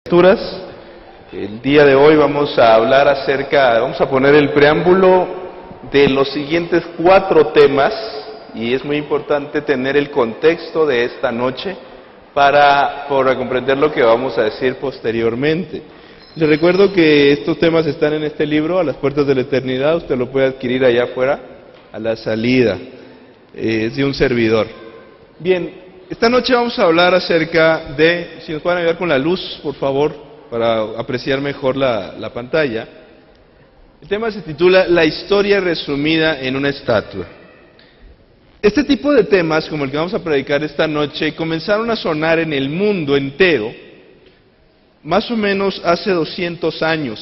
Lecturas. El día de hoy vamos a poner el preámbulo de los siguientes 4 temas, y es muy importante tener el contexto de esta noche para comprender lo que vamos a decir posteriormente. Les recuerdo que estos temas están en este libro, A las Puertas de la Eternidad. Usted lo puede adquirir allá afuera, a la salida. Es de un servidor. Bien. Esta noche vamos a hablar acerca de, si nos pueden ayudar con la luz, por favor, para apreciar mejor la pantalla. El tema se titula La historia resumida en una estatua. Este tipo de temas, como el que vamos a predicar esta noche, comenzaron a sonar en el mundo entero, más o menos hace 200 años.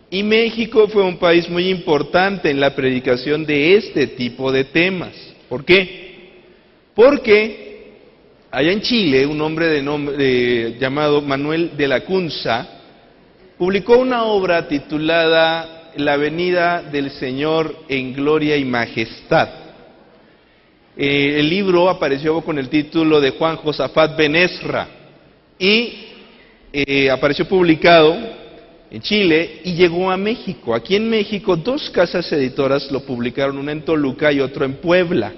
Y México fue un país muy importante en la predicación de este tipo de temas. ¿Por qué? Porque allá en Chile, un hombre llamado Manuel de la Cunza publicó una obra titulada La venida del Señor en gloria y majestad. El libro apareció con el título de Juan Josafat Ben Ezra y apareció publicado en Chile y llegó a México. Aquí en México 2 casas editoras lo publicaron, una en Toluca y otro en Puebla.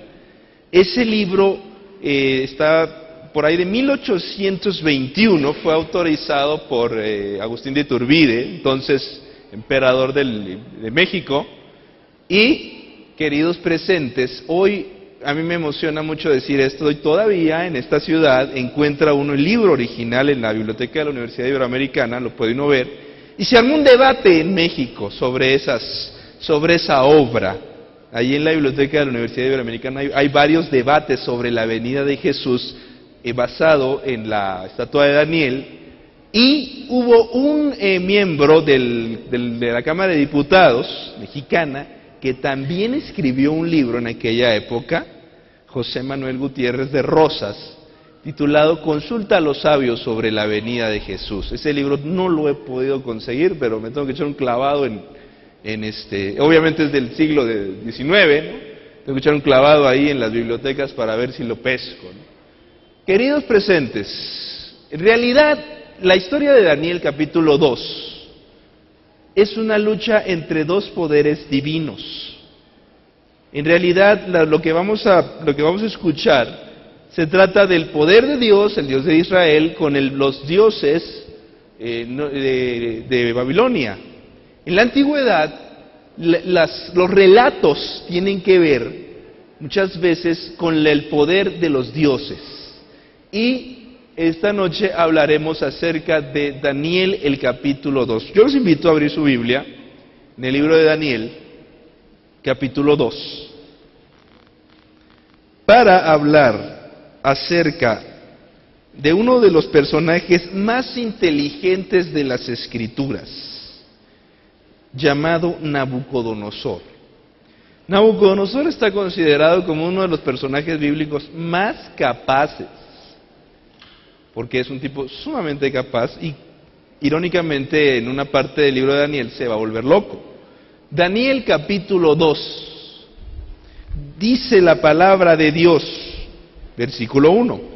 Ese libro está por ahí de 1821, fue autorizado por Agustín de Iturbide, entonces emperador de México. Y, queridos presentes, hoy a mí me emociona mucho decir esto, hoy todavía en esta ciudad encuentra uno el libro original en la biblioteca de la Universidad Iberoamericana, lo puede uno ver, y se armó un debate en México sobre esa obra. Allí en la biblioteca de la Universidad Iberoamericana hay varios debates sobre la venida de Jesús basado en la estatua de Daniel, y hubo un miembro de la Cámara de Diputados mexicana que también escribió un libro en aquella época, José Manuel Gutiérrez de Rosas, titulado Consulta a los sabios sobre la venida de Jesús. Ese libro no lo he podido conseguir, pero me tengo que echar un clavado obviamente es del siglo XIX, ¿no? Tengo que echar un clavado ahí en las bibliotecas para ver si lo pesco, ¿no? Queridos presentes, en realidad la historia de Daniel capítulo 2 es una lucha entre 2 poderes divinos. En realidad lo que vamos a escuchar se trata del poder de Dios, el Dios de Israel, con los dioses de Babilonia. En la antigüedad, los relatos tienen que ver muchas veces con el poder de los dioses. Y esta noche hablaremos acerca de Daniel, el capítulo 2. Yo los invito a abrir su Biblia en el libro de Daniel, capítulo 2, para hablar acerca de uno de los personajes más inteligentes de las Escrituras, llamado Nabucodonosor. Nabucodonosor está considerado como uno de los personajes bíblicos más capaces, porque es un tipo sumamente capaz y, irónicamente, en una parte del libro de Daniel se va a volver loco. Daniel capítulo 2, dice la palabra de Dios, versículo 1.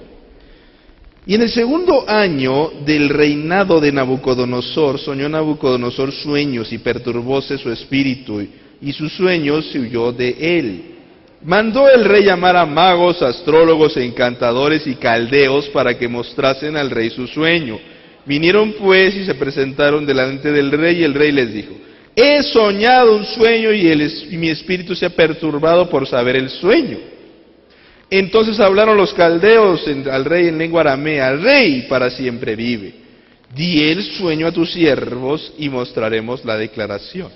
Y en el 2º año del reinado de Nabucodonosor, soñó Nabucodonosor sueños y perturbóse su espíritu, y sus sueños se huyó de él. Mandó el rey llamar a magos, astrólogos, encantadores y caldeos para que mostrasen al rey su sueño. Vinieron pues y se presentaron delante del rey, y el rey les dijo: he soñado un sueño y mi espíritu se ha perturbado por saber el sueño. Entonces hablaron los caldeos al rey en lengua aramea: rey, para siempre vive. Di el sueño a tus siervos y mostraremos la declaración.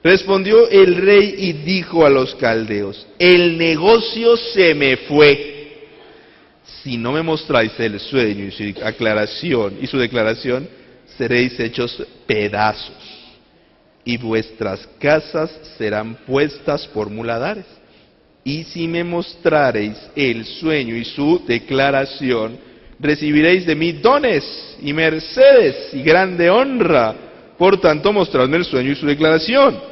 Respondió el rey y dijo a los caldeos: el negocio se me fue. Si no me mostráis el sueño y su declaración, seréis hechos pedazos, y vuestras casas serán puestas por muladares. Y si me mostrareis el sueño y su declaración, recibiréis de mí dones y mercedes y grande honra. Por tanto, mostradme el sueño y su declaración.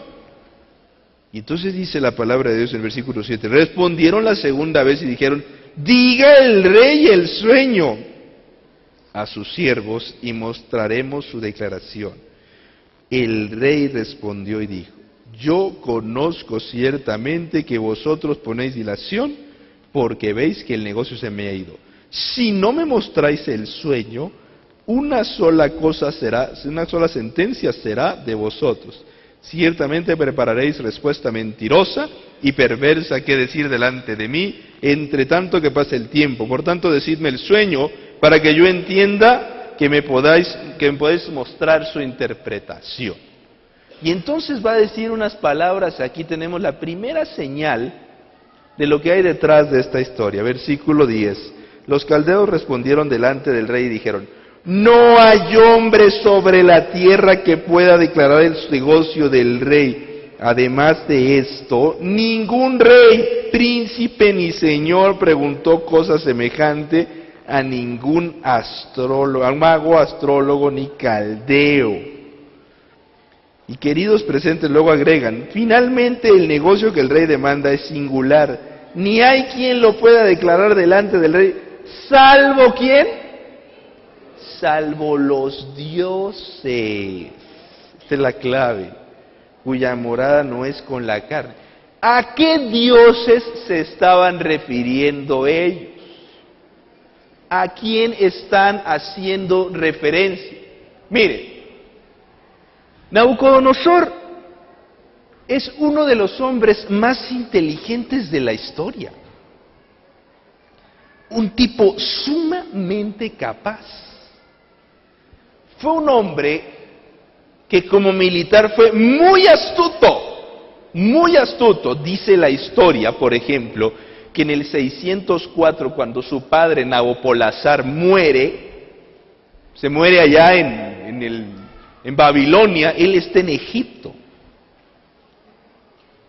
Y entonces dice la palabra de Dios en el versículo 7. Respondieron la segunda vez y dijeron: diga el rey el sueño. a sus siervos y mostraremos su declaración. El rey respondió y dijo: yo conozco ciertamente que vosotros ponéis dilación porque veis que el negocio se me ha ido. Si no me mostráis el sueño, una sola sentencia será de vosotros. Ciertamente prepararéis respuesta mentirosa y perversa que decir delante de mí, entre tanto que pase el tiempo. Por tanto, decidme el sueño, para que yo entienda que me podáis mostrar su interpretación. Y entonces va a decir unas palabras, aquí tenemos la primera señal de lo que hay detrás de esta historia. Versículo 10. Los caldeos respondieron delante del rey y dijeron: no hay hombre sobre la tierra que pueda declarar el negocio del rey. Además de esto, ningún rey, príncipe ni señor preguntó cosa semejante a ningún astrólogo, a mago, astrólogo ni caldeo. Y queridos presentes luego agregan: finalmente el negocio que el rey demanda es singular. Ni hay quien lo pueda declarar delante del rey, salvo ¿quién? Salvo los dioses. Esta es la clave, cuya morada no es con la carne. ¿A qué dioses se estaban refiriendo ellos? ¿A quién están haciendo referencia? Mire, Nabucodonosor es uno de los hombres más inteligentes de la historia. Un tipo sumamente capaz. Fue un hombre que como militar fue muy astuto, muy astuto. Dice la historia, por ejemplo, que en el 604, cuando su padre Nabopolassar se muere allá en Babilonia, él está en Egipto.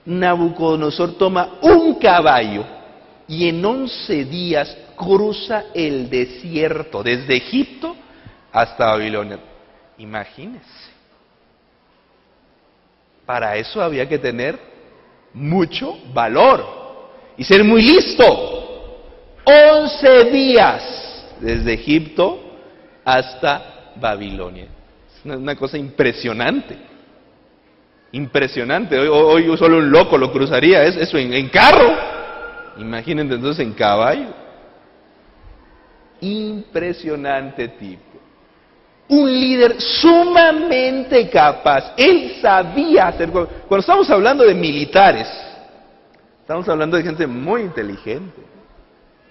Nabucodonosor toma un caballo y en 11 días cruza el desierto, desde Egipto hasta Babilonia. Imagínense. Para eso había que tener mucho valor y ser muy listo. 11 días desde Egipto hasta Babilonia. Es una cosa impresionante. Impresionante. Hoy solo un loco lo cruzaría, eso en carro. Imagínense entonces en caballo. Impresionante tipo. Un líder sumamente capaz. Él sabía hacer. Cuando estamos hablando de militares, estamos hablando de gente muy inteligente.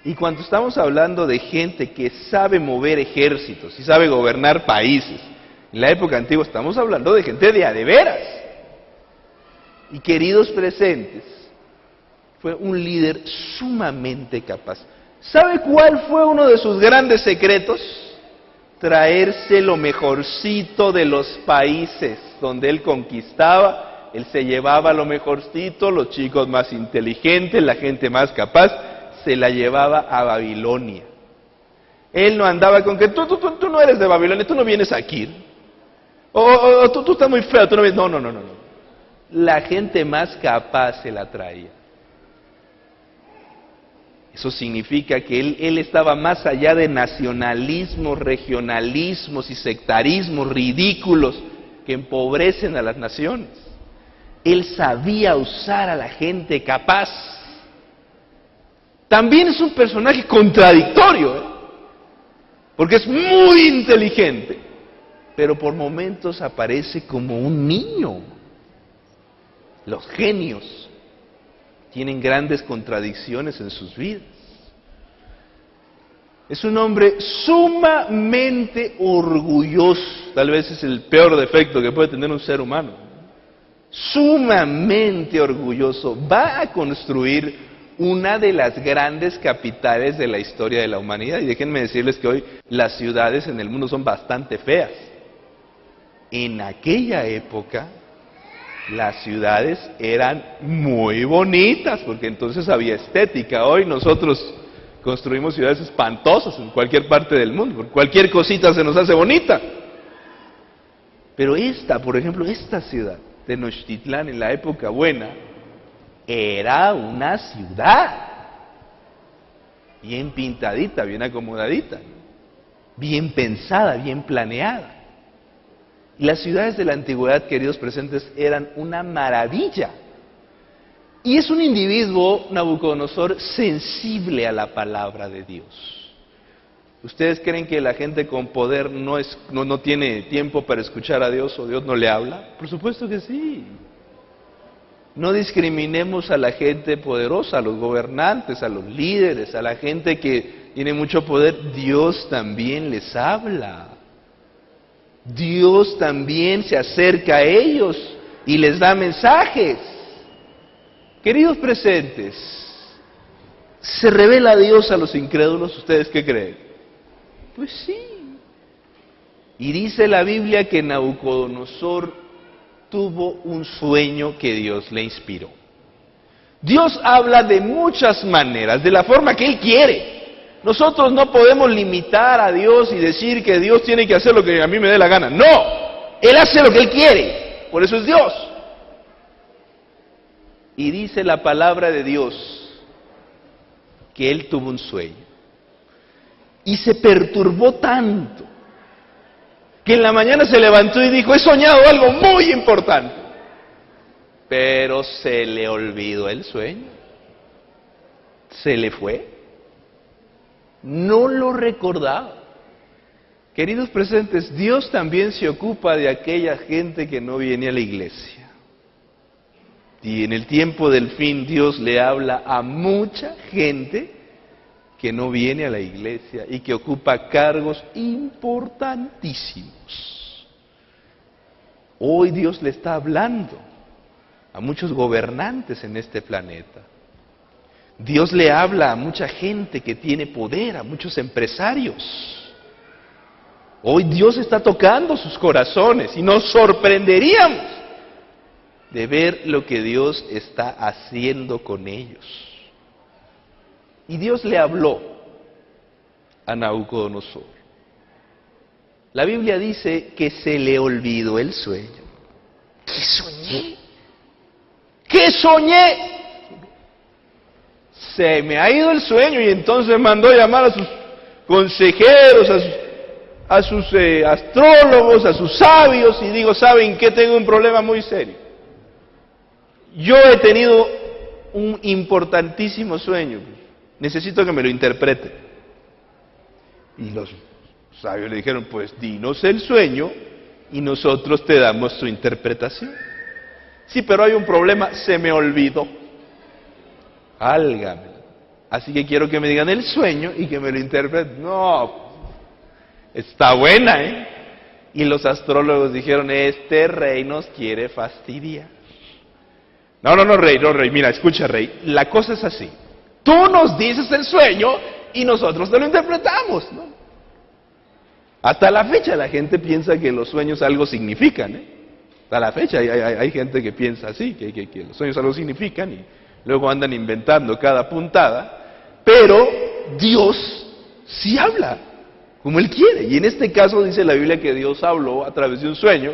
Y cuando estamos hablando de gente que sabe mover ejércitos y sabe gobernar países, en la época antigua estamos hablando de gente de a de veras. Y queridos presentes, fue un líder sumamente capaz. ¿Sabe cuál fue uno de sus grandes secretos? Traerse lo mejorcito de los países donde él conquistaba. Él se llevaba lo mejorcito, los chicos más inteligentes, la gente más capaz, se la llevaba a Babilonia. Él no andaba con que tú no eres de Babilonia, tú no vienes aquí. O tú estás muy feo, tú no vienes. No. La gente más capaz se la traía. Eso significa que él estaba más allá de nacionalismos, regionalismos y sectarismos ridículos que empobrecen a las naciones. Él sabía usar a la gente capaz. También es un personaje contradictorio, porque es muy inteligente, pero por momentos aparece como un niño. Los genios tienen grandes contradicciones en sus vidas. Es un hombre sumamente orgulloso. Tal vez es el peor defecto que puede tener un ser humano. Sumamente orgulloso. Va a construir una de las grandes capitales de la historia de la humanidad. Y déjenme decirles que hoy las ciudades en el mundo son bastante feas. En aquella época las ciudades eran muy bonitas, porque entonces había estética. Hoy nosotros construimos ciudades espantosas en cualquier parte del mundo, porque cualquier cosita se nos hace bonita. Pero por ejemplo, esta ciudad, Tenochtitlán, en la época buena, era una ciudad bien pintadita, bien acomodadita. bien pensada, bien planeada. Y las ciudades de la antigüedad, queridos presentes, eran una maravilla. Y es un individuo, Nabucodonosor, sensible a la palabra de Dios. ¿Ustedes creen que la gente con poder no tiene tiempo para escuchar a Dios o Dios no le habla? Por supuesto que sí. No discriminemos a la gente poderosa, a los gobernantes, a los líderes, a la gente que tiene mucho poder. Dios también les habla. Dios también se acerca a ellos y les da mensajes. Queridos presentes, ¿se revela Dios a los incrédulos? ¿Ustedes qué creen? Pues sí. Y dice la Biblia que Nabucodonosor tuvo un sueño que Dios le inspiró. Dios habla de muchas maneras, de la forma que Él quiere. Nosotros no podemos limitar a Dios y decir que Dios tiene que hacer lo que a mí me dé la gana. No, Él hace lo que Él quiere, por eso es Dios. Y dice la palabra de Dios que Él tuvo un sueño. Y se perturbó tanto que en la mañana se levantó y dijo, he soñado algo muy importante. Pero se le olvidó el sueño. Se le fue. No lo recordaba. Queridos presentes, Dios también se ocupa de aquella gente que no viene a la iglesia. Y en el tiempo del fin Dios le habla a mucha gente que no viene a la iglesia y que ocupa cargos importantísimos. Hoy Dios le está hablando a muchos gobernantes en este planeta. Dios le habla a mucha gente que tiene poder, a muchos empresarios. Hoy Dios está tocando sus corazones y nos sorprenderíamos de ver lo que Dios está haciendo con ellos. Y Dios le habló a Nabucodonosor. La Biblia dice que se le olvidó el sueño. ¿Qué soñé? ¿Qué soñé? Se me ha ido el sueño y entonces mandó llamar a sus consejeros, a sus astrólogos, a sus sabios y digo, ¿saben qué? Tengo un problema muy serio. Yo he tenido un importantísimo sueño. Necesito que me lo interprete. Y los sabios le dijeron, pues dinos el sueño y nosotros te damos tu interpretación. Sí, pero hay un problema, se me olvidó. Álgame. Así que quiero que me digan el sueño y que me lo interpreten. No, está buena, ¿eh? Y los astrólogos dijeron, este rey nos quiere fastidiar. No, rey, mira, escucha, rey, la cosa es así. Tú nos dices el sueño y nosotros te lo interpretamos, ¿no? Hasta la fecha la gente piensa que los sueños algo significan, ¿eh? Hasta la fecha hay gente que piensa así, que los sueños algo significan y luego andan inventando cada puntada, pero Dios sí habla, como Él quiere. Y en este caso dice la Biblia que Dios habló a través de un sueño,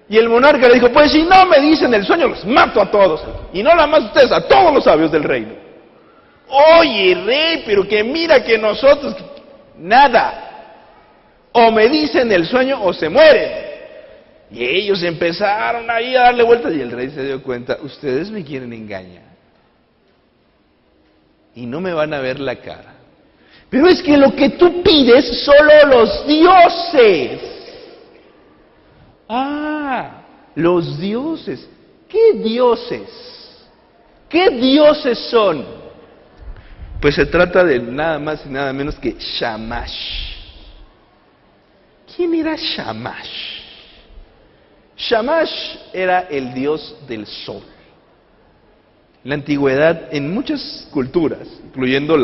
y el monarca le dijo, pues si no me dicen el sueño, los mato a todos, y no nada más ustedes, a todos los sabios del reino. Oye, rey, pero que mira que nosotros, nada, o me dicen el sueño o se mueren. Y ellos empezaron ahí a darle vueltas, y el rey se dio cuenta, ustedes me quieren engañar, y no me van a ver la cara. Pero es que lo que tú pides, solo los dioses. Ah, los dioses. ¿Qué dioses? ¿Qué dioses son? Pues se trata de nada más y nada menos que Shamash. ¿Quién era Shamash? Shamash era el dios del sol. En la antigüedad, en muchas culturas, incluyendo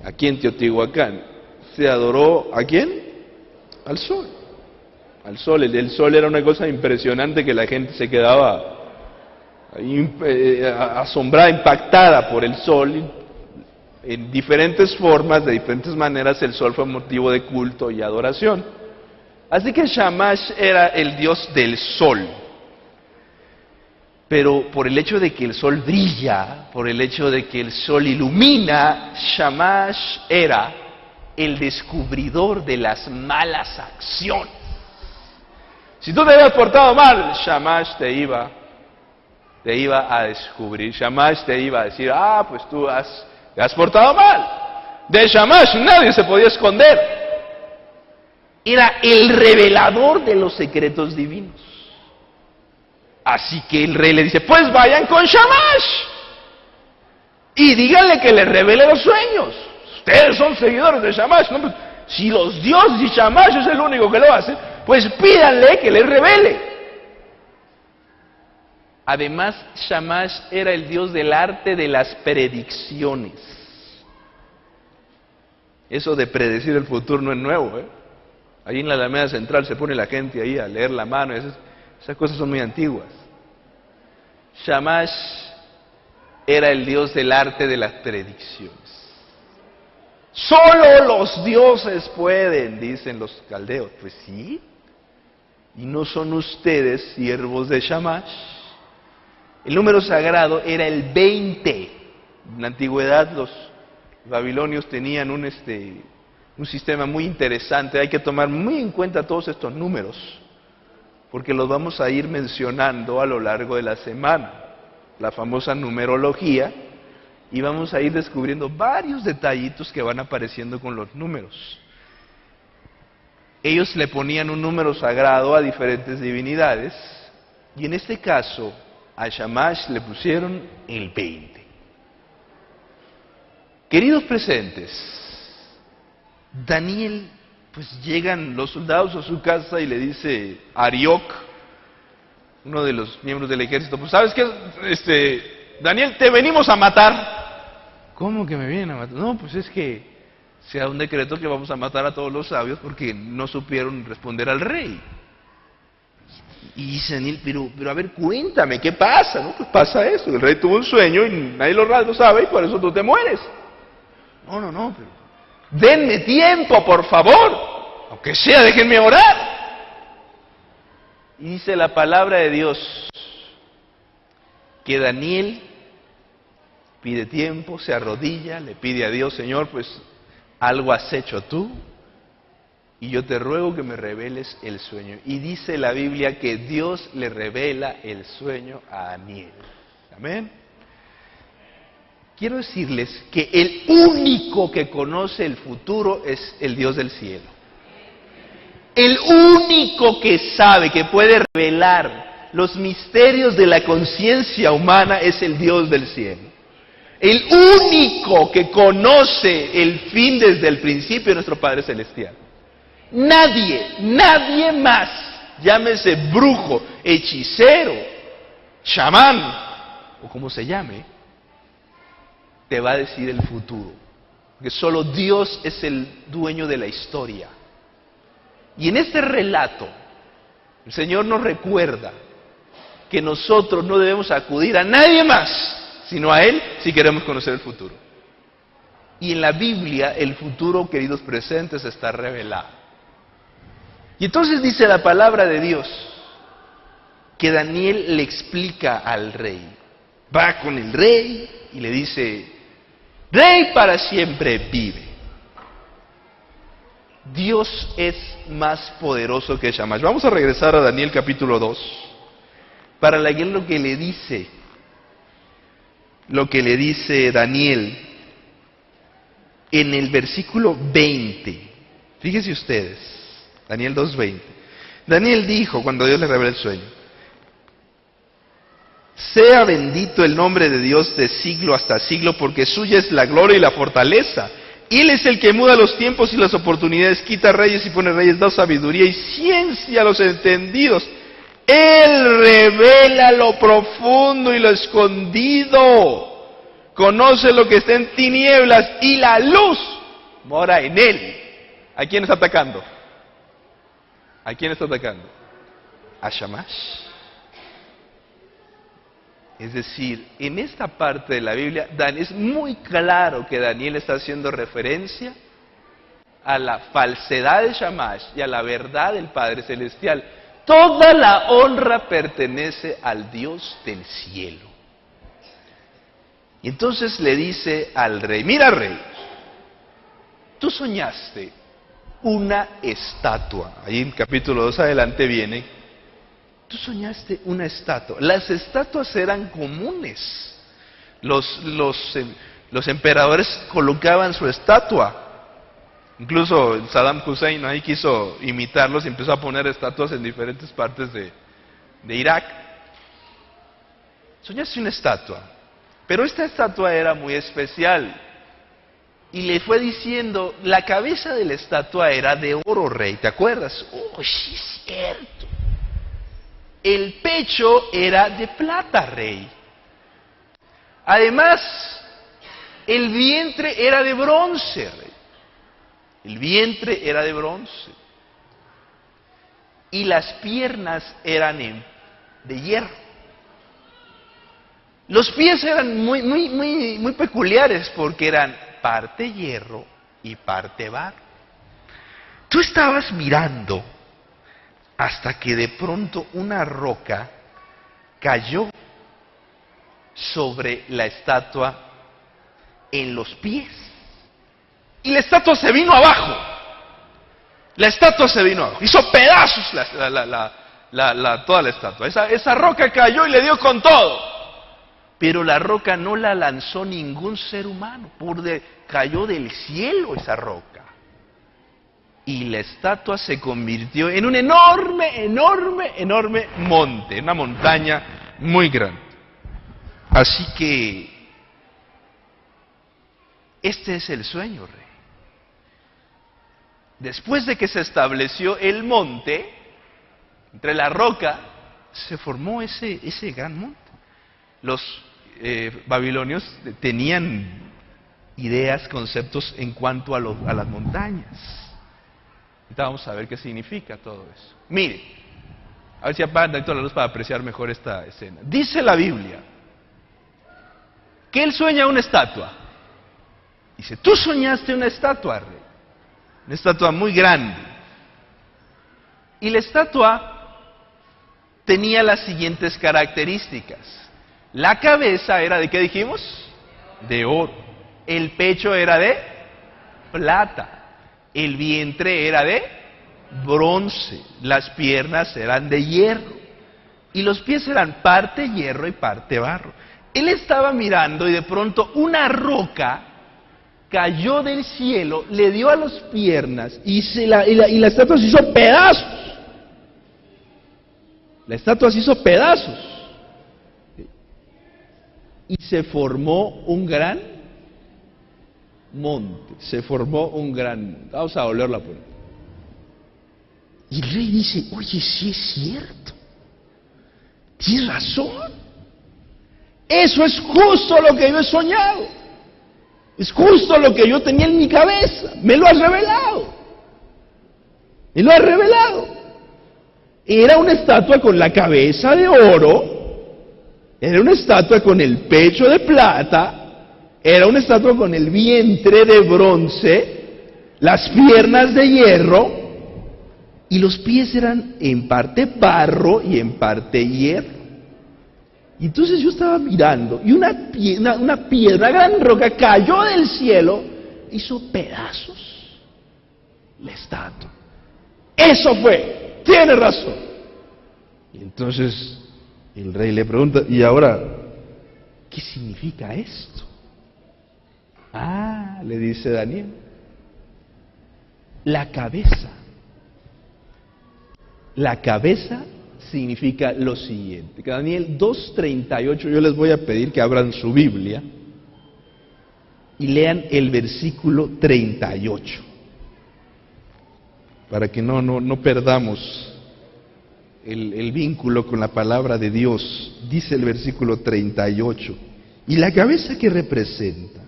aquí en Teotihuacán, se adoró ¿a quién? Al sol. Al sol. El sol era una cosa impresionante que la gente se quedaba asombrada, impactada por el sol. En diferentes formas, de diferentes maneras, el sol fue motivo de culto y adoración. Así que Shamash era el dios del sol. Pero por el hecho de que el sol brilla, por el hecho de que el sol ilumina, Shamash era el descubridor de las malas acciones. Si tú te habías portado mal, Shamash te iba a descubrir. Shamash te iba a decir, pues tú te has portado mal. De Shamash nadie se podía esconder. Era el revelador de los secretos divinos. Así que el rey le dice, pues vayan con Shamash y díganle que le revele los sueños. Ustedes son seguidores de Shamash, ¿no? Si los dioses y Shamash es el único que lo hace, pues pídanle que les revele. Además, Shamash era el dios del arte de las predicciones. Eso de predecir el futuro no es nuevo, ¿eh? Ahí en la Alameda Central se pone la gente ahí a leer la mano, esas cosas son muy antiguas. Shamash era el dios del arte de las predicciones. Solo los dioses pueden, dicen los caldeos. Pues sí. ¿Y no son ustedes siervos de Shamash? El número sagrado era el 20. En la antigüedad los babilonios tenían un sistema muy interesante. Hay que tomar muy en cuenta todos estos números, porque los vamos a ir mencionando a lo largo de la semana. La famosa numerología. Y vamos a ir descubriendo varios detallitos que van apareciendo con los números. Ellos le ponían un número sagrado a diferentes divinidades, y en este caso a Shamash le pusieron el 20. Queridos presentes, Daniel, pues llegan los soldados a su casa y le dice a Arioc, uno de los miembros del ejército, pues ¿sabes qué? Daniel, te venimos a matar. ¿Cómo que me vienen a matar? No, pues es que se da un decreto que vamos a matar a todos los sabios porque no supieron responder al rey. Y dice Daniel, pero a ver, cuéntame, ¿qué pasa? No, pues pasa eso, el rey tuvo un sueño y nadie lo sabe y por eso tú te mueres. No, pero denme tiempo, por favor, aunque sea, déjenme orar. Y dice la palabra de Dios que Daniel pide tiempo, se arrodilla, le pide a Dios, Señor, pues algo has hecho tú y yo te ruego que me reveles el sueño. Y dice la Biblia que Dios le revela el sueño a Daniel. Amén. Quiero decirles que el único que conoce el futuro es el Dios del cielo. El único que sabe, que puede revelar los misterios de la conciencia humana es el Dios del cielo. El único que conoce el fin desde el principio es nuestro Padre Celestial. Nadie más, llámese brujo, hechicero, chamán, o como se llame, te va a decir el futuro. Porque solo Dios es el dueño de la historia. Y en este relato, el Señor nos recuerda que nosotros no debemos acudir a nadie más, sino a Él, si queremos conocer el futuro. Y en la Biblia, el futuro, queridos presentes, está revelado. Y entonces dice la palabra de Dios, que Daniel le explica al rey. Va con el rey y le dice, Rey para siempre vive. Dios es más poderoso que Shamash. Vamos a regresar a Daniel capítulo 2, para leer lo que le dice Daniel en el versículo 20. Fíjense ustedes, Daniel 2:20. Daniel dijo cuando Dios le reveló el sueño: sea bendito el nombre de Dios de siglo hasta siglo, porque suya es la gloria y la fortaleza. Él es el que muda los tiempos y las oportunidades, quita reyes y pone reyes, da sabiduría y ciencia a los entendidos. Él revela lo profundo y lo escondido. Conoce lo que está en tinieblas y la luz mora en él. ¿A quién está atacando? ¿A quién está atacando? A Shamash. Es decir, en esta parte de la Biblia, es muy claro que Daniel está haciendo referencia a la falsedad de Shamash y a la verdad del Padre Celestial. Toda la honra pertenece al Dios del cielo. Y entonces le dice al rey: mira, rey, tú soñaste una estatua. Ahí en capítulo 2 adelante viene, tú soñaste una estatua. Las estatuas eran comunes. Los emperadores colocaban su estatua. Incluso Saddam Hussein ahí quiso imitarlos y empezó a poner estatuas en diferentes partes de Irak. Soñaste una estatua, pero esta estatua era muy especial. Y le fue diciendo, la cabeza de la estatua era de oro, rey, ¿te acuerdas? Oh, sí es cierto. El pecho era de plata, rey. Además, el vientre era de bronce, rey. El vientre era de bronce. Y las piernas eran de hierro. Los pies eran muy peculiares porque eran parte hierro y parte barro. Tú estabas mirando hasta que de pronto una roca cayó sobre la estatua en los pies. Y la estatua se vino abajo. La estatua se vino abajo. Hizo pedazos toda la estatua. Esa roca cayó y le dio con todo. Pero la roca no la lanzó ningún ser humano. Cayó del cielo esa roca. Y la estatua se convirtió en un enorme monte. Una montaña muy grande. Así que este es el sueño, rey. Después de que se estableció el monte, entre la roca, se formó ese gran monte. Los babilonios tenían ideas, conceptos en cuanto a las montañas. Ahorita vamos a ver qué significa todo eso. Mire, a ver si apagan tantito la luz para apreciar mejor esta escena. Dice la Biblia que él sueña una estatua. Dice, tú soñaste una estatua, rey. Una estatua muy grande. Y la estatua tenía las siguientes características. La cabeza era ¿de qué dijimos? De oro. El pecho era de plata. El vientre era de bronce. Las piernas eran de hierro. Y los pies eran parte hierro y parte barro. Él estaba mirando y de pronto una roca cayó del cielo, le dio a las piernas y la estatua se hizo pedazos. La estatua se hizo pedazos. Y se formó un gran monte. Se formó un gran... Vamos a volverla a poner. Y el rey dice, oye, sí es cierto. Tienes razón. Eso es justo lo que yo he soñado. Es justo lo que yo tenía en mi cabeza. Me lo has revelado. Me lo has revelado. Era una estatua con la cabeza de oro. Era una estatua con el pecho de plata. Era una estatua con el vientre de bronce. Las piernas de hierro. Y los pies eran en parte barro y en parte hierro. Y entonces yo estaba mirando y una piedra, una gran roca cayó del cielo, hizo pedazos la estatua. Eso fue, tiene razón. Y entonces el rey le pregunta, ¿y ahora qué significa esto? Ah, le dice Daniel, la cabeza significa lo siguiente. Que Daniel 2:38, yo les voy a pedir que abran su Biblia y lean el versículo 38. Para que no perdamos el vínculo con la palabra de Dios. Dice el versículo 38. ¿Y la cabeza que representa?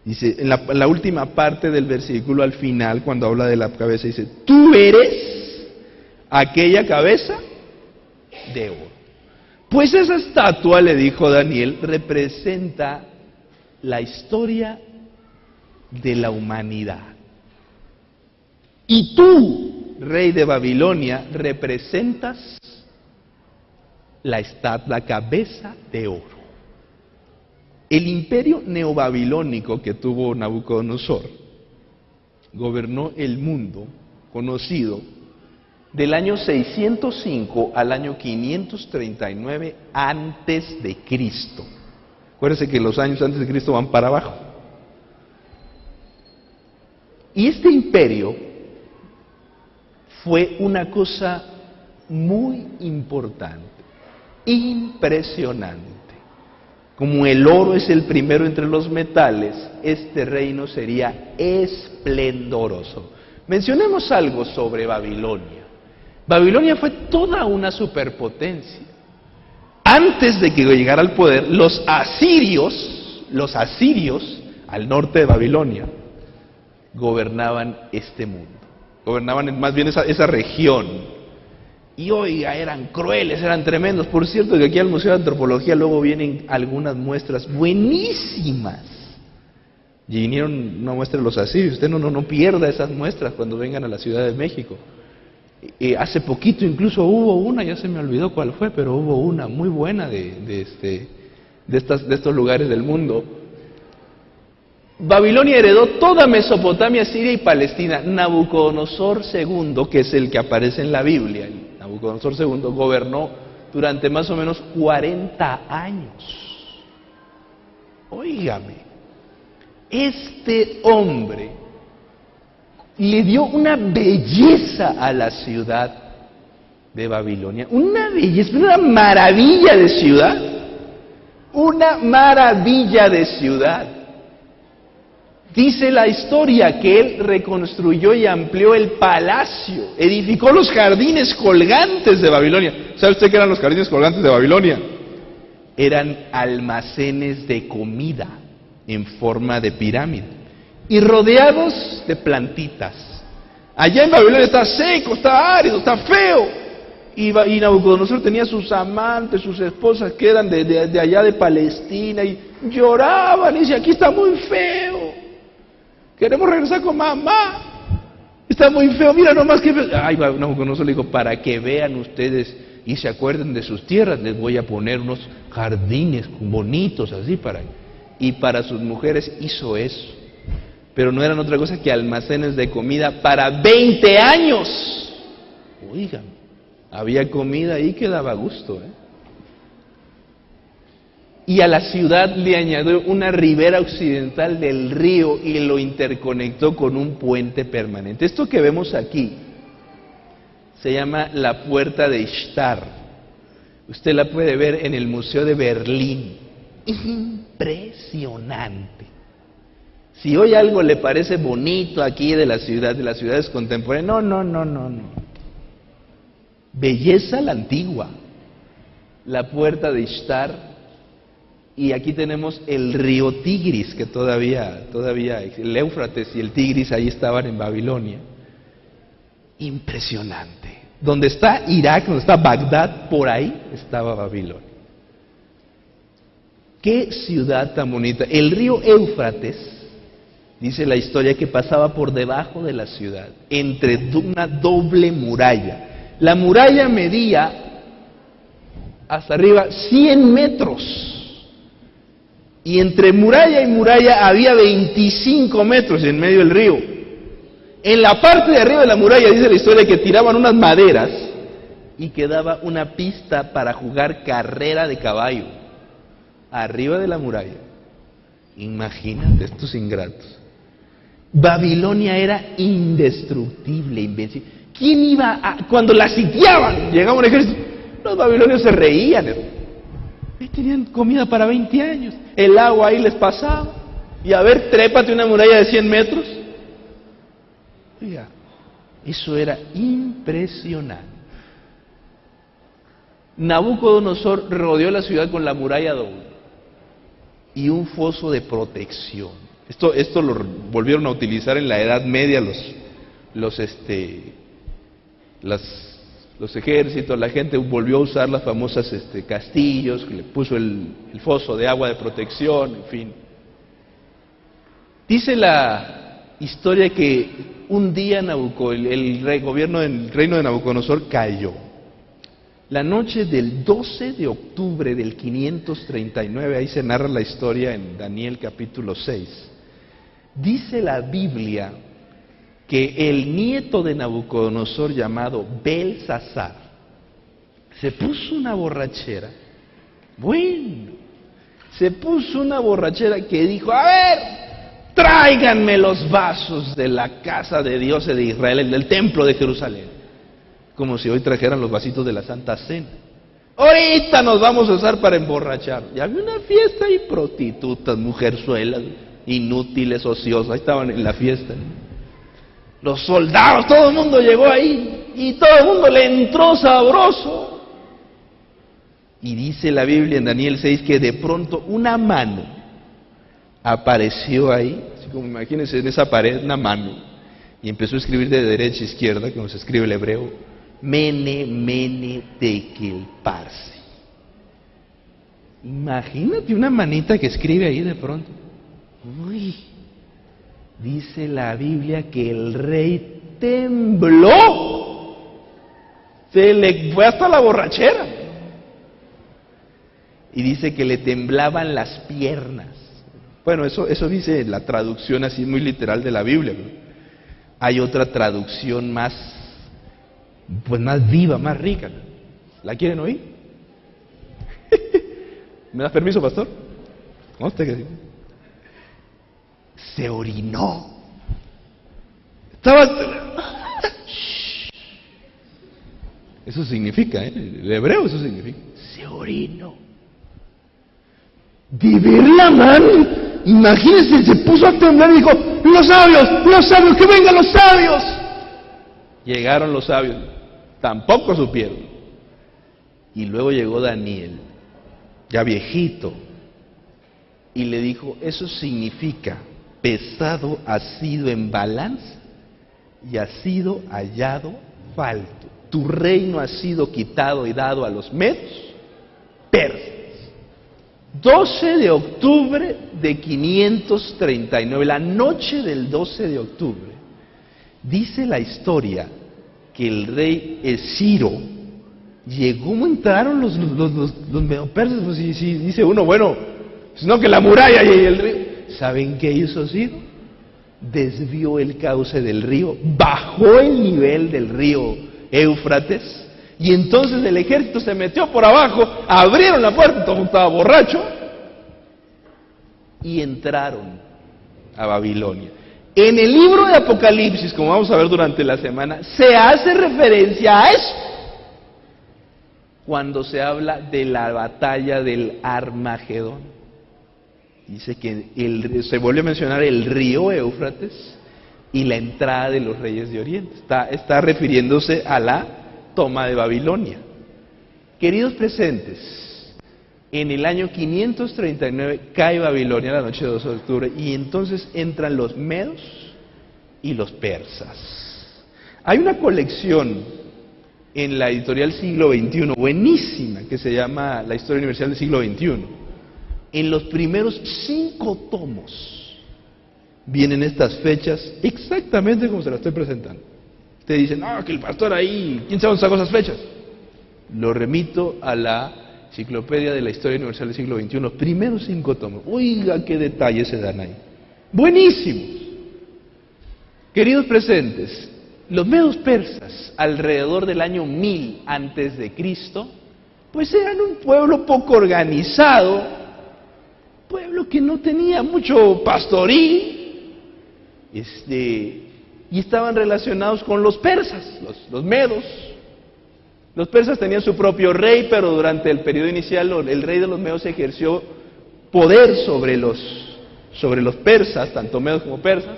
Dice, en la última parte del versículo, al final, cuando habla de la cabeza, dice, tú eres aquella cabeza de oro. Pues esa estatua, le dijo Daniel, representa la historia de la humanidad. Y tú, rey de Babilonia, representas la cabeza de oro. El imperio neobabilónico que tuvo Nabucodonosor gobernó el mundo conocido del año 605 al año 539 antes de Cristo. Acuérdense que los años antes de Cristo van para abajo. Y este imperio fue una cosa muy importante, impresionante. Como el oro es el primero entre los metales, este reino sería esplendoroso. Mencionemos algo sobre Babilonia. Babilonia fue toda una superpotencia. Antes de que llegara al poder, los asirios al norte de Babilonia, gobernaban este mundo. Gobernaban más bien esa región. Y oiga, eran crueles, eran tremendos. Por cierto, que aquí al Museo de Antropología luego vienen algunas muestras buenísimas. Y vinieron una muestra de los asirios. Usted no pierda esas muestras cuando vengan a la Ciudad de México. Hace poquito incluso hubo una, ya se me olvidó cuál fue, pero hubo una muy buena de estos lugares del mundo. Babilonia heredó toda Mesopotamia, Siria y Palestina. Nabucodonosor II, que es el que aparece en la Biblia, Nabucodonosor II gobernó durante más o menos 40 años. Óigame, este hombre le dio una belleza a la ciudad de Babilonia, una belleza, una maravilla de ciudad, una maravilla de ciudad. Dice la historia que él reconstruyó y amplió el palacio, edificó los jardines colgantes de Babilonia. ¿Sabe usted qué eran los jardines colgantes de Babilonia? Eran almacenes de comida en forma de pirámide y rodeados de plantitas. Allá en Babilonia está seco, está árido, está feo. Y Nabucodonosor tenía sus amantes, sus esposas que eran de allá de Palestina y lloraban y decían, aquí está muy feo. Queremos regresar con mamá. Está muy feo, mira nomás que... Ay, Nabucodonosor le dijo, para que vean ustedes y se acuerden de sus tierras, les voy a poner unos jardines bonitos así para... Y para sus mujeres hizo eso. Pero no eran otra cosa que almacenes de comida para 20 años. Oigan, había comida ahí que daba gusto, Y a la ciudad le añadió una ribera occidental del río y lo interconectó con un puente permanente. Esto que vemos aquí se llama la Puerta de Ishtar. Usted la puede ver en el Museo de Berlín. Impresionante. Si hoy algo le parece bonito aquí de las ciudades contemporáneas, no. Belleza la antigua. La Puerta de Ishtar. Y aquí tenemos el río Tigris, que todavía el Éufrates y el Tigris ahí estaban en Babilonia. Impresionante. Donde está Irak, donde está Bagdad, por ahí estaba Babilonia. ¡Qué ciudad tan bonita! El río Éufrates, dice la historia, que pasaba por debajo de la ciudad, entre una doble muralla. La muralla medía hasta arriba 100 metros. Y entre muralla y muralla había 25 metros en medio del río. En la parte de arriba de la muralla dice la historia que tiraban unas maderas y quedaba una pista para jugar carrera de caballo. Arriba de la muralla. Imagínate estos ingratos. Babilonia era indestructible, invencible. ¿Quién iba a...? Cuando la sitiaban, llegaba un ejército, los babilonios se reían, ahí tenían comida para 20 años. El agua ahí les pasaba. Y a ver, trépate una muralla de 100 metros. Oiga, eso era impresionante. Nabucodonosor rodeó la ciudad con la muralla doble y un foso de protección. Esto lo volvieron a utilizar en la Edad Media los ejércitos, la gente volvió a usar las famosas castillos, le puso el foso de agua de protección, en fin. Dice la historia que un día el reino de Nabucodonosor cayó. La noche del 12 de octubre del 539, ahí se narra la historia en Daniel capítulo 6. Dice la Biblia que el nieto de Nabucodonosor llamado Belsasar se puso una borrachera. Bueno, se puso una borrachera que dijo, a ver, tráiganme los vasos de la casa de Dios de Israel, del templo de Jerusalén. Como si hoy trajeran los vasitos de la Santa Cena. Ahorita nos vamos a usar para emborrachar. Y había una fiesta y prostitutas, mujerzuelas, inútiles, ociosas, estaban en la fiesta. Los soldados, todo el mundo llegó ahí y todo el mundo le entró sabroso. Y dice la Biblia en Daniel 6 que de pronto una mano apareció ahí, así como imagínense en esa pared una mano, y empezó a escribir de derecha a izquierda, como se escribe el hebreo, Mene, Mene, Tekel, Parsi. Imagínate una manita que escribe ahí de pronto. Uy, dice la Biblia que el rey tembló, se le fue hasta la borrachera. Y dice que le temblaban las piernas. Bueno, eso dice la traducción así muy literal de la Biblia, ¿no? Hay otra traducción más, pues más viva, más rica, ¿no? ¿La quieren oír? ¿Me das permiso, pastor? ¿Cómo usted que sí? Se orinó. Eso significa, el hebreo eso significa. Se orinó. De ver la mano, imagínense, se puso a temblar y dijo, los sabios, que vengan los sabios. Llegaron los sabios, tampoco supieron. Y luego llegó Daniel, ya viejito, y le dijo, eso significa, pesado ha sido en balanza y ha sido hallado falto. Tu reino ha sido quitado y dado a los medos, persas. 12 de octubre de 539, la noche del 12 de octubre, dice la historia que el rey Esciro llegó, ¿cómo entraron los medopersas? Pues si dice uno, bueno, sino que la muralla y el río. ¿Saben qué hizo Ciro? Desvió el cauce del río, bajó el nivel del río Éufrates. Y entonces el ejército se metió por abajo, abrieron la puerta, todo estaba borracho, y entraron a Babilonia. En el libro de Apocalipsis, como vamos a ver durante la semana, se hace referencia a eso, cuando se habla de la batalla del Armagedón. Dice que se vuelve a mencionar el río Éufrates y la entrada de los reyes de Oriente. Está refiriéndose a la toma de Babilonia. Queridos presentes, en el año 539 cae Babilonia la noche de 12 de octubre y entonces entran los medos y los persas. Hay una colección en la editorial Siglo XXI, buenísima, que se llama La Historia Universal del Siglo XXI. En los primeros 5 tomos vienen estas fechas exactamente como se las estoy presentando. Te dicen, no, que el pastor ahí, ¿quién sabe dónde sacó esas fechas? Lo remito a la Enciclopedia de la Historia Universal del Siglo XXI, los primeros 5 tomos. Oiga, qué detalles se dan ahí. Buenísimos. Queridos presentes, los medos persas, alrededor del año 1000 antes de Cristo, pues eran un pueblo poco organizado, pueblo que no tenía mucho pastoril, y estaban relacionados con los persas, los medos. Los persas tenían su propio rey, pero durante el periodo inicial el rey de los medos ejerció poder sobre los persas, tanto medos como persas.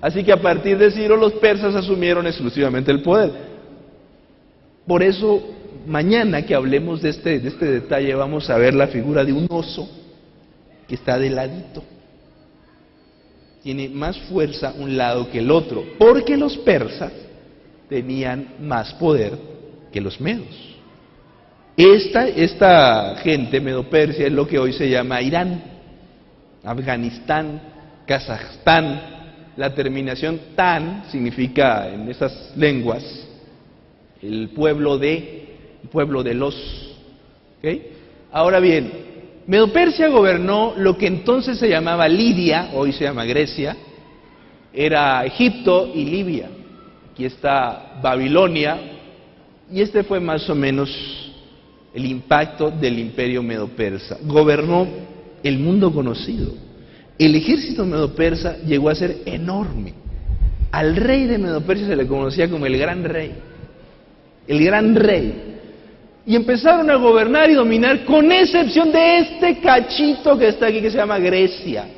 Así que a partir de Ciro los persas asumieron exclusivamente el poder. Por eso mañana que hablemos de este detalle vamos a ver la figura de un oso que está de ladito. Tiene más fuerza un lado que el otro, porque los persas tenían más poder que los medos. Esta gente medo-persia es lo que hoy se llama Irán, Afganistán, Kazajstán. La terminación tan significa en esas lenguas el pueblo de los. ¿Okay? Ahora bien, Medo-Persia gobernó lo que entonces se llamaba Lidia, hoy se llama Grecia, era Egipto y Libia. Aquí está Babilonia, y este fue más o menos el impacto del imperio medo-persa. Gobernó el mundo conocido. El ejército medo-persa llegó a ser enorme. Al rey de Medo-Persia se le conocía como el gran rey. El gran rey. Y empezaron a gobernar y dominar, con excepción de este cachito que está aquí, que se llama Grecia.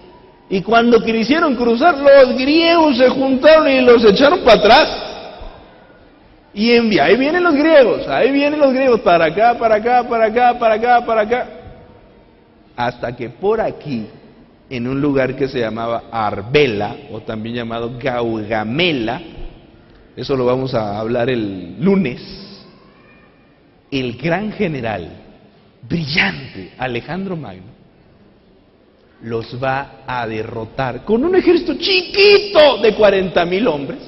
Y cuando quisieron cruzar, los griegos se juntaron y los echaron para atrás. Y ahí vienen los griegos, para acá, para acá, para acá, para acá, para acá. Hasta que por aquí, en un lugar que se llamaba Arbela, o también llamado Gaugamela, eso lo vamos a hablar el lunes, el gran general, brillante, Alejandro Magno, los va a derrotar con un ejército chiquito de 40,000 hombres.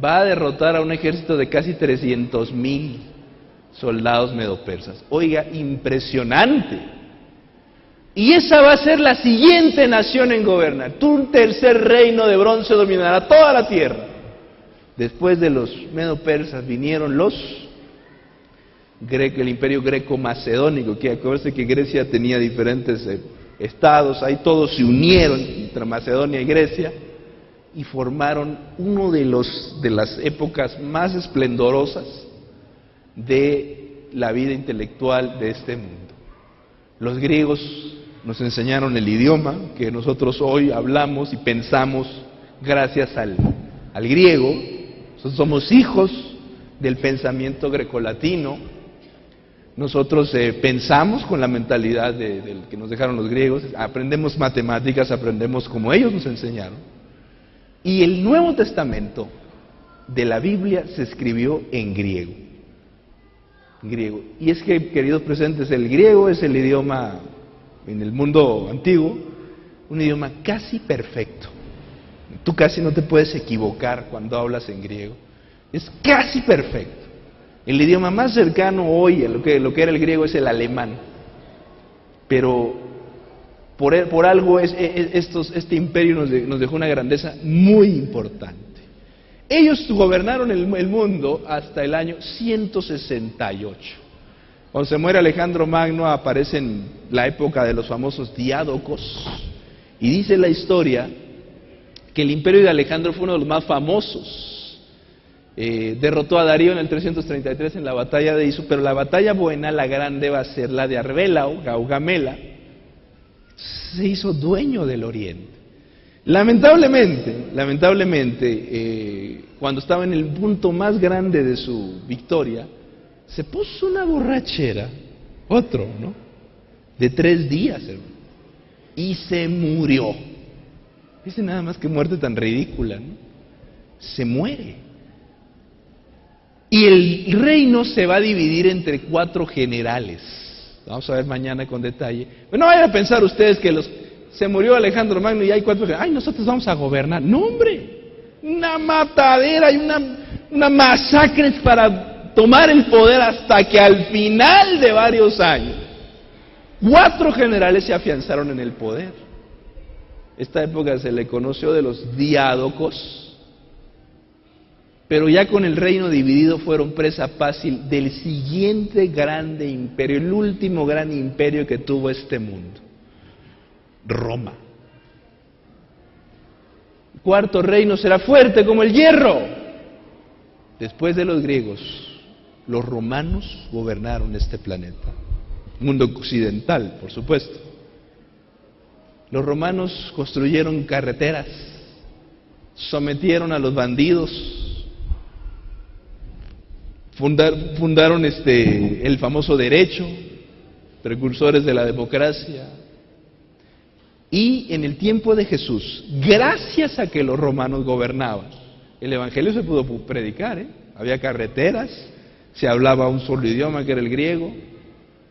Va a derrotar a un ejército de casi 300,000 soldados medo-persas. Oiga, impresionante. Y esa va a ser la siguiente nación en gobernar. Un tercer reino de bronce dominará toda la tierra. Después de los medo-persas vinieron el imperio greco-macedónico, que acuérdense que Grecia tenía diferentes estados, ahí todos se unieron entre Macedonia y Grecia y formaron uno de las épocas más esplendorosas de la vida intelectual de este mundo. Los griegos nos enseñaron el idioma que nosotros hoy hablamos y pensamos gracias al griego. Nosotros somos hijos del pensamiento grecolatino. Nosotros pensamos con la mentalidad del que nos dejaron los griegos, aprendemos matemáticas, aprendemos como ellos nos enseñaron. Y el Nuevo Testamento de la Biblia se escribió en griego. Y es que, queridos presentes, el griego es el idioma en el mundo antiguo, un idioma casi perfecto. Tú casi no te puedes equivocar cuando hablas en griego. Es casi perfecto. El idioma más cercano hoy a lo que era el griego es el alemán. Pero por algo este imperio nos dejó una grandeza muy importante. Ellos gobernaron el mundo hasta el año 168. Cuando se muere Alejandro Magno aparece en la época de los famosos diádocos. Y dice la historia que el imperio de Alejandro fue uno de los más famosos. Derrotó a Darío en el 333 en la batalla de Isu, pero la batalla buena, la grande, va a ser la de Arbela o Gaugamela. Se hizo dueño del Oriente. Lamentablemente, cuando estaba en el punto más grande de su victoria, se puso una borrachera, de 3 días, hermano, y se murió. Dice nada más que muerte tan ridícula, ¿no? Se muere. Y el reino se va a dividir entre 4 generales. Vamos a ver mañana con detalle. Pero no vayan a pensar ustedes que se murió Alejandro Magno y hay 4 generales. Nosotros vamos a gobernar. No, hombre. Una matadera y una masacre para tomar el poder hasta que al final de varios años 4 generales se afianzaron en el poder. Esta época se le conoció de los diádocos. Pero ya con el reino dividido fueron presa fácil del siguiente grande imperio, el último gran imperio que tuvo este mundo, Roma. El 4º reino será fuerte como el hierro. Después de los griegos, los romanos gobernaron este planeta, mundo occidental, por supuesto. Los romanos construyeron carreteras, sometieron a los bandidos, fundaron el famoso derecho, precursores de la democracia. Y en el tiempo de Jesús, gracias a que los romanos gobernaban, el evangelio se pudo predicar, había carreteras, se hablaba un solo idioma que era el griego.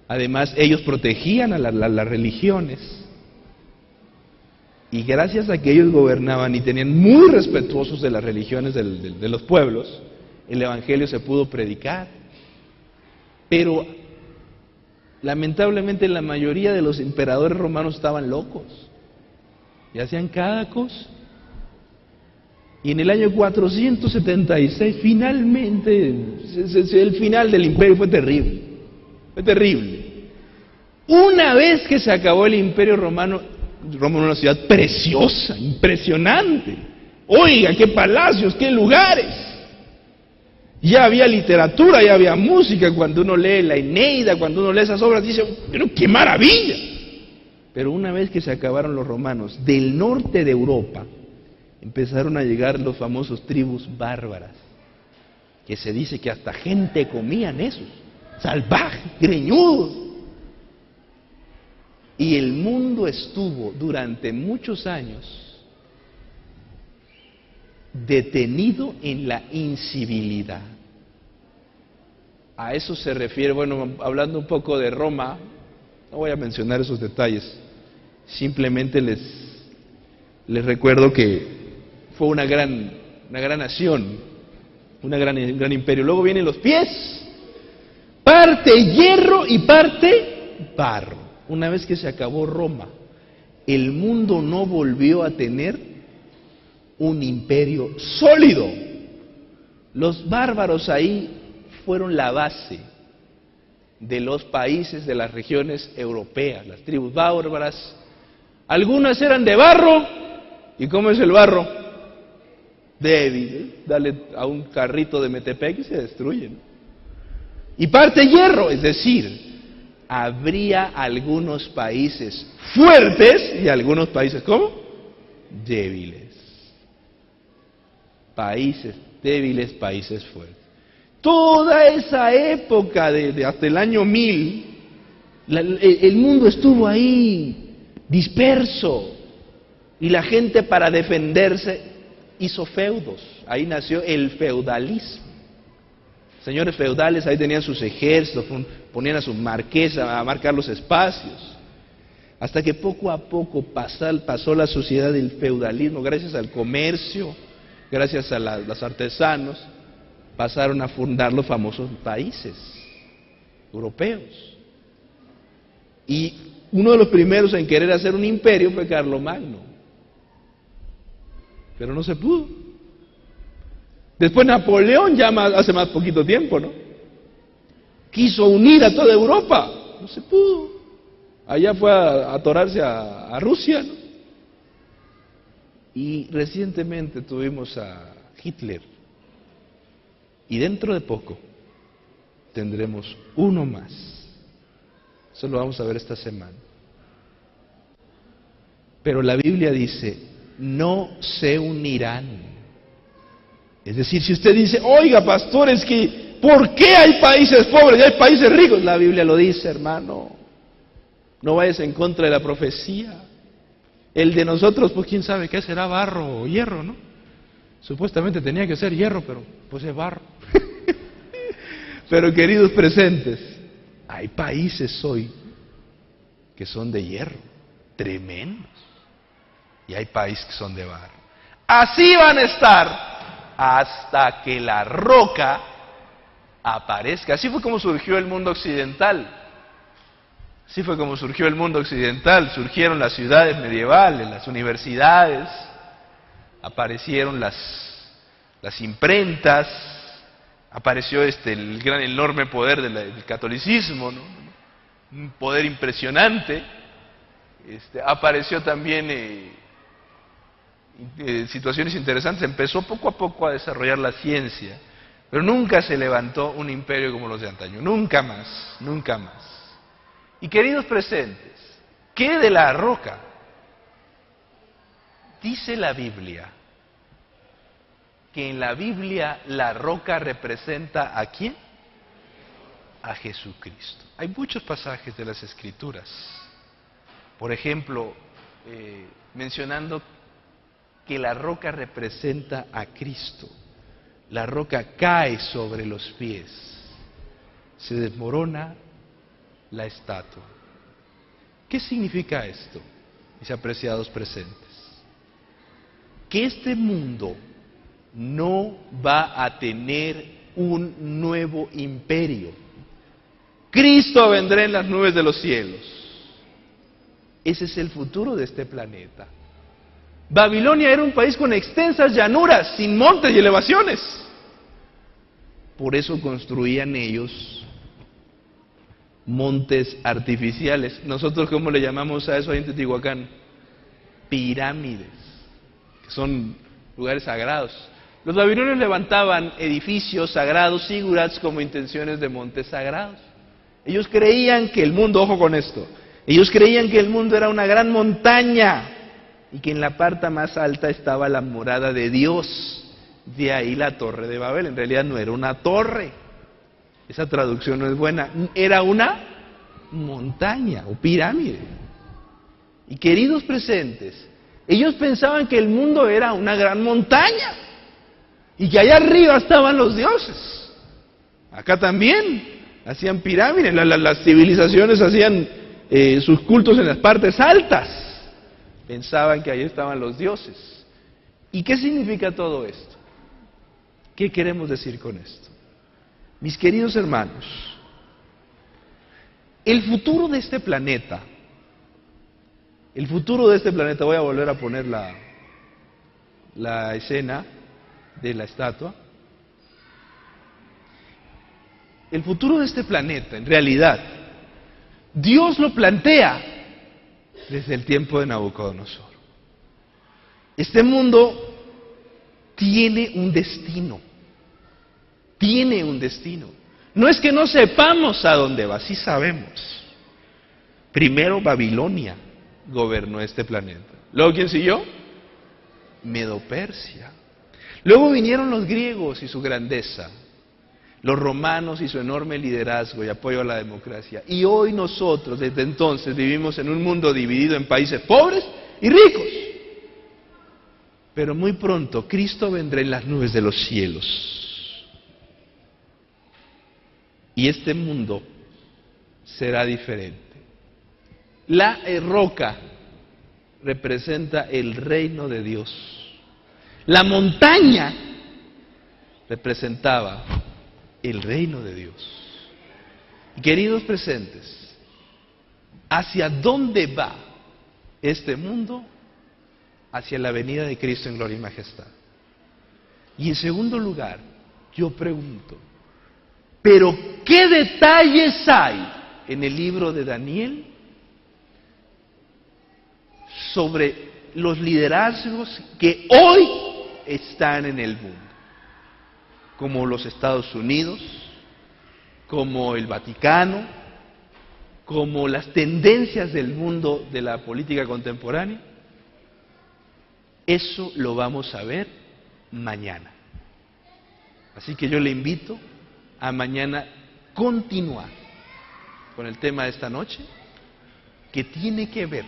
Además, ellos protegían a las religiones. Y gracias a que ellos gobernaban y tenían muy respetuosos de las religiones de los pueblos, el evangelio se pudo predicar. Pero lamentablemente la mayoría de los emperadores romanos estaban locos y hacían cada cosa. Y en el año 476, finalmente, el final del imperio fue terrible. Fue terrible. Una vez que se acabó el imperio romano, Roma era una ciudad preciosa, impresionante. Oiga, qué palacios, qué lugares. Ya había literatura, ya había música. Cuando uno lee la Eneida, cuando uno lee esas obras, dice, pero qué maravilla. Pero una vez que se acabaron los romanos, del norte de Europa, empezaron a llegar los famosos tribus bárbaras, que se dice que hasta gente comían esos, salvajes, greñudos. Y el mundo estuvo durante muchos años detenido en la incivilidad. A eso se refiere, bueno, hablando un poco de Roma, no voy a mencionar esos detalles, simplemente les recuerdo que fue una gran nación, un gran imperio. Luego vienen los pies, parte hierro y parte barro. Una vez que se acabó Roma, el mundo no volvió a tener un imperio sólido. Los bárbaros ahí fueron la base de los países de las regiones europeas, las tribus bárbaras. Algunas eran de barro. ¿Y cómo es el barro? Débil, dale a un carrito de Metepec y se destruyen. Y parte hierro, es decir, habría algunos países fuertes y algunos países, ¿cómo? Débiles. Países débiles, países fuertes. Toda esa época de hasta el año 1000, el mundo estuvo ahí disperso y la gente para defenderse hizo feudos. Ahí nació el feudalismo. Señores feudales ahí tenían sus ejércitos, ponían a sus marquesas a marcar los espacios. Hasta que poco a poco pasó la sociedad del feudalismo, gracias al comercio, gracias a los artesanos, pasaron a fundar los famosos países europeos. Y uno de los primeros en querer hacer un imperio fue Carlomagno. Pero no se pudo. Después Napoleón, ya hace más poquito tiempo, ¿no? Quiso unir a toda Europa. No se pudo. Allá fue a atorarse a Rusia, ¿no? Y recientemente tuvimos a Hitler. Y dentro de poco tendremos uno más. Eso lo vamos a ver esta semana. Pero la Biblia dice, no se unirán. Es decir, si usted dice, oiga, pastor, es que, ¿por qué hay países pobres y hay países ricos? La Biblia lo dice, hermano. No vayas en contra de la profecía. El de nosotros, pues quién sabe qué será, barro o hierro, ¿no? Supuestamente tenía que ser hierro, pero pues es barro. Pero queridos presentes, hay países hoy que son de hierro, tremendos. Y hay países que son de barro. Así van a estar hasta que la roca aparezca. Así fue como surgió el mundo occidental. Así fue como surgió el mundo occidental. Surgieron las ciudades medievales, las universidades, aparecieron las imprentas, apareció el gran enorme poder del catolicismo, ¿no? Un poder impresionante. Apareció también situaciones interesantes. Empezó poco a poco a desarrollar la ciencia, pero nunca se levantó un imperio como los de antaño, nunca más, nunca más. Y queridos presentes, ¿qué de la roca? Dice la Biblia que en la Biblia la roca representa ¿a quién? A Jesucristo. Hay muchos pasajes de las Escrituras, por ejemplo, mencionando que la roca representa a Cristo. La roca cae sobre los pies, se desmorona la estatua. ¿Qué significa esto, mis apreciados presentes? Que este mundo no va a tener un nuevo imperio. Cristo vendrá en las nubes de los cielos. Ese es el futuro de este planeta. Babilonia era un país con extensas llanuras, sin montes y elevaciones. Por eso construían ellos montes artificiales. Nosotros, ¿cómo le llamamos a eso ahí en Teotihuacán? Pirámides, que son lugares sagrados. Los babilonios levantaban edificios sagrados, zigurats, como intenciones de montes sagrados. Ellos creían que el mundo, ojo con esto, ellos creían que el mundo era una gran montaña y que en la parte más alta estaba la morada de Dios. De ahí la Torre de Babel. En realidad no era una torre, esa traducción no es buena, era una montaña o pirámide. Y queridos presentes, ellos pensaban que el mundo era una gran montaña y que allá arriba estaban los dioses. Acá también hacían pirámides, las civilizaciones hacían sus cultos en las partes altas. Pensaban que allí estaban los dioses. ¿Y qué significa todo esto? ¿Qué queremos decir con esto? Mis queridos hermanos, el futuro de este planeta, voy a volver a poner la escena de la estatua. El futuro de este planeta, en realidad, Dios lo plantea desde el tiempo de Nabucodonosor. Este mundo tiene un destino. Tiene un destino. No es que no sepamos a dónde va, sí sabemos. Primero Babilonia gobernó este planeta. Luego, ¿quién siguió? Medo-Persia. Luego vinieron los griegos y su grandeza. Los romanos y su enorme liderazgo y apoyo a la democracia. Y hoy nosotros, desde entonces, vivimos en un mundo dividido en países pobres y ricos. Pero muy pronto Cristo vendrá en las nubes de los cielos. Y este mundo será diferente. La roca representa el reino de Dios. La montaña representaba el reino de Dios. Y queridos presentes, ¿hacia dónde va este mundo? Hacia la venida de Cristo en gloria y majestad. Y en segundo lugar, yo pregunto, ¿pero qué detalles hay en el libro de Daniel sobre los liderazgos que hoy están en el mundo? Como los Estados Unidos, como el Vaticano, como las tendencias del mundo de la política contemporánea. Eso lo vamos a ver mañana. Así que yo le invito a mañana continuar con el tema de esta noche, que tiene que ver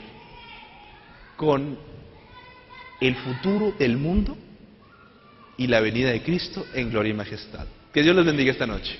con el futuro del mundo y la venida de Cristo en gloria y majestad. Que Dios les bendiga esta noche.